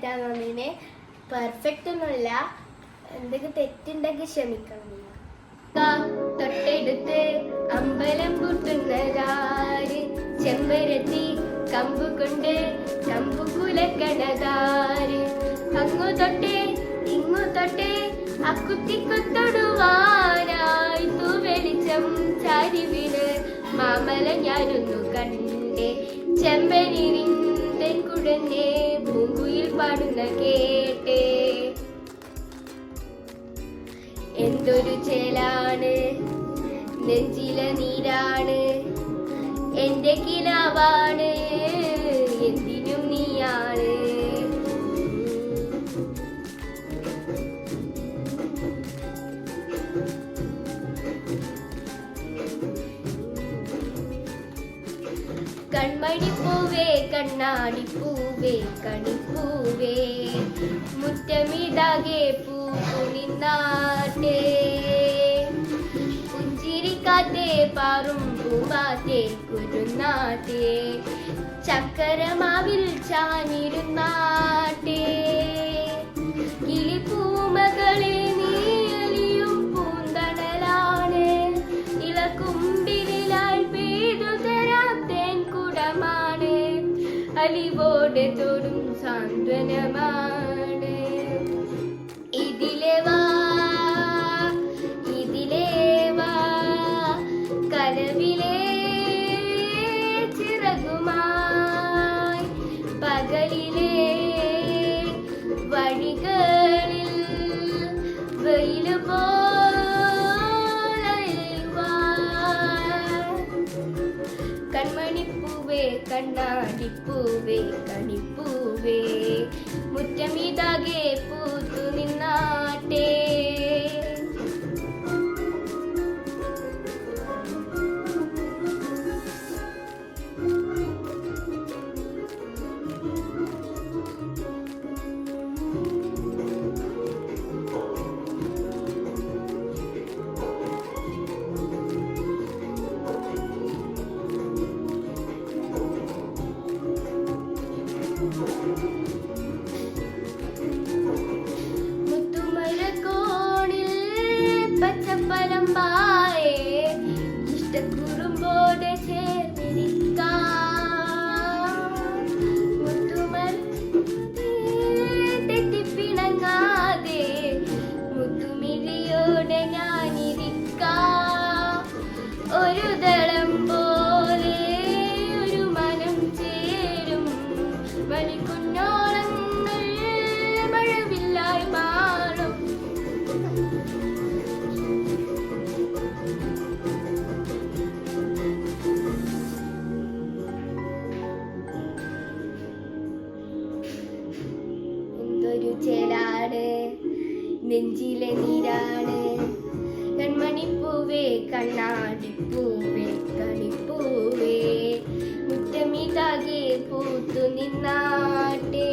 വേണ്ടിയിട്ടാണ് വന്നതിന്. പെർഫെക്റ്റ് ഒന്നുമില്ല, എന്തൊക്കെ തെറ്റുണ്ടെങ്കിൽ ക്ഷമിക്കണം. തൊട്ടെടുത്ത് അമ്പലം പൂട്ടുന്നതാര്, ചെമ്പരത്തി കമ്പു കൊണ്ട് ചമ്പു കുലക്കണതാര്, അങ്ങു തൊട്ടേ ഇങ്ങു തൊട്ടേ അക്കുത്തിക്കൊത്തൊടുവാനായി വെളിച്ചം ചാരി വീണ് മാമല ഞാനൊന്നു കണ്ടേ, ചെമ്പനിരിന്തൻ കുടഞ്ഞേ പൂങ്കുയിൽ പാടുന്ന കേട്ടേ. എന്തൊരു ചേലാണ്, നെഞ്ചില നീരാണ്, എന്റെ കിനാവാണ്, എന്തിനും നീയാണ്. കൺമണിപ്പൂവേ കണ്ണാടിപ്പൂവേ കണിപ്പൂവേ, മുറ്റമിതാകെ പൂക്കു നിന്നാട്ടെ, പുഞ്ചിരിക്കാത്തെ പാറും പൂവാത്തെ കുരുന്നാട്ടെ, ചക്കരമാവിൽ ചാനിരുന്നാട്ടെ, കിളിപ്പൂമകളെ നീയലിയും പൂന്തണലാണ്, ഇളക്കുമ്പിലായി പെയ്തു തരാം തേൻ കുടമാണ്, അലിവോടെ തൊടും സാന്ത്വനമാണ്. ഇതിലെ വാ ഇതിലെ വാ, കനവിലെ ചിറകുമായി, പകലിലെ വഴികളിൽ വെയില് പോലയവാ. കൺമണിപ്പൂവേ കണ്ണാടിപ്പൂവേ കണിപ്പൂവേ, മുറ്റമിതാകെ പൂത്തു നിന്നാട്ടെ. മുത്തുമലക്കോണിൽ പച്ചപ്പലമ്പായേ, ഇഷ്ടക്കുറുമ്പോടെ ചേർന്നിരിക്കാം, മുത്തുമൽ തെറ്റിപ്പിണങ്ങാതെ മുത്തുമിഴിയോടെ ഞാനിരിക്കാം, ഒരു ദളം പോലെ ഒരു മനം ചേരും വലിക്കുഞ്ഞോളങ്ങൾ മഴവില്ലായി മാറും. എന്തൊരു ചേലാണ്, നെഞ്ചിലെ നീരാണ്, കൺമണിപ്പൂവേ കണ്ണാടിപ്പൂവേ കണിപ്പൂവേ, മുറ്റമിതാകെ പൂത്തു നിന്നാട്ടെ.